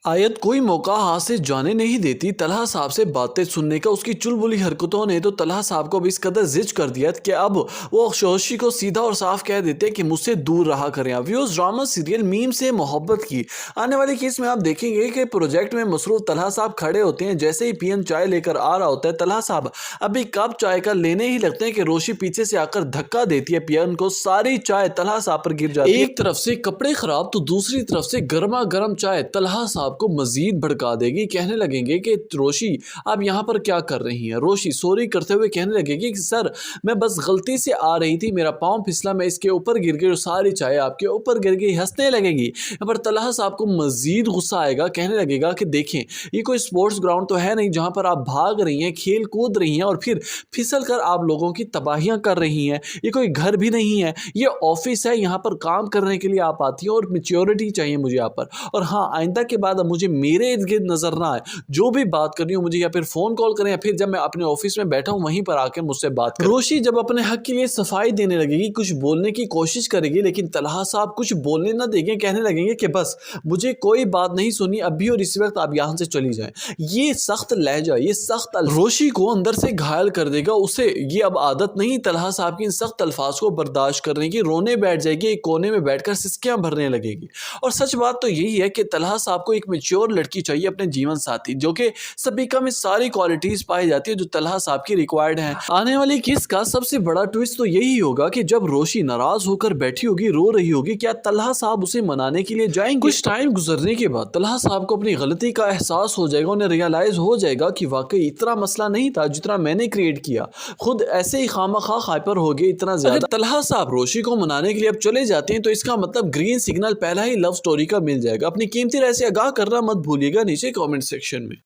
आयत कोई मौका हाथ से जाने नहीं देती तलहा साहब से बातें सुनने का। उसकी चुलबुली हरकतों ने तो तलहा साहब को अब इस कदर जिद कर दिया कि अब वो शोशी को सीधा और साफ कह देते हैं कि मुझसे दूर रहा करें। व्यूअर्स, ड्रामा सीरियल मीम से मोहब्बत की आने वाली केस में आप देखेंगे कि प्रोजेक्ट में मसरूफ तलहा साहब खड़े होते हैं। जैसे ही पीएन चाय लेकर आ रहा होता है, तलहा साहब अभी कप चाय का लेने ही लगते हैं कि रोशी पीछे से आकर धक्का देती है पीएन को। सारी चाय तलहा साहब पर गिर जाती है। एक तरफ से कपड़े खराब तो दूसरी तरफ से गर्मा गर्म चाय तलहा साहब को मजीद भड़का देगी। कहने लगेंगे कि रोशी आप यहाँ पर क्या कर रही हैं। रोशी सॉरी करते हुए कहने लगेगी कि सर मैं बस गलती से आ रही थी, मेरा पाँव फिसला, मैं इसके ऊपर गिर गई और सारी चाय आपके ऊपर गिर गई। हंसने लगेगी। यहाँ पर तलहा साहब को मजीद गुस्सा आएगा। कहने लगेगा कि देखें ये कोई स्पोर्ट्स ग्राउंड तो है नहीं जहाँ पर आप भाग रही हैं, खेल कूद रही हैं और फिर फिसल कर आप लोगों की तबाहियां कर रही हैं। ये कोई घर भी नहीं है, ये ऑफिस है, यहाँ पर काम करने के लिए आप आती हैं और मैच्योरिटी चाहिए मुझे यहाँ पर। और हाँ, आइंदा के बाद अब मुझे मेरे इर्द गिर्द नजर ना आए, जो भी बात कर रही हूँ मुझे या फिर फोन कॉल करें या फिर जब मैं अपने ऑफिस में बैठा हूँ वहीं पर आके मुझसे बात करें। रोशी जब अपने हक के लिए सफाई देने लगेगी, कुछ बोलने की कोशिश करेगी, लेकिन तलहा साहब कुछ बोलने ना देंगे। कहने लगेंगे कि बस मुझे कोई बात नहीं सुनी अभी और इसी वक्त आप यहाँ से चली जाएं। ये सख्त लहजा, ये सख्त रोशी को अंदर से घायल कर देगा। उसे ये अब आदत नहीं तलहा साहब की इन सख्त अल्फाज को बर्दाश्त करने की। रोने बैठ जाएगी, एक कोने में बैठकर सिसकियां भरने लगेगी। और सच बात तो यही है कि तलहा साहब को एक मैच्योर लड़की चाहिए अपने जीवन साथी, जो कि सबिका में सारी क्वालिटीज पाई जाती है जो तलहा साहब की रिक्वायर्ड है। आने वाली किस का सबसे बड़ा ट्विस्ट तो यही होगा कि जब रोशी नाराज होकर बैठी होगी, रो रही होगी, क्या तलहा साहब उसे मनाने के लिए जाएंगे। कुछ टाइम गुजरने के बाद तलहा साहब को अपनी गलती का एहसास हो जाएगा। उन्हें रियलाइज हो जाएगा कि वाकई इतना मसला नहीं था जितना मैंने क्रिएट किया, खुद ऐसे ही खामखा हाइपर हो गए इतना ज्यादा। तलहा साहब रोशी को मनाने के लिए अब चले जाते हैं तो इसका मतलब ग्रीन सिग्नल पहला ही लव स्टोरी का मिल जाएगा। अपनी कीमती राय से आगाह करना मत भूलिएगा नीचे कमेंट सेक्शन में।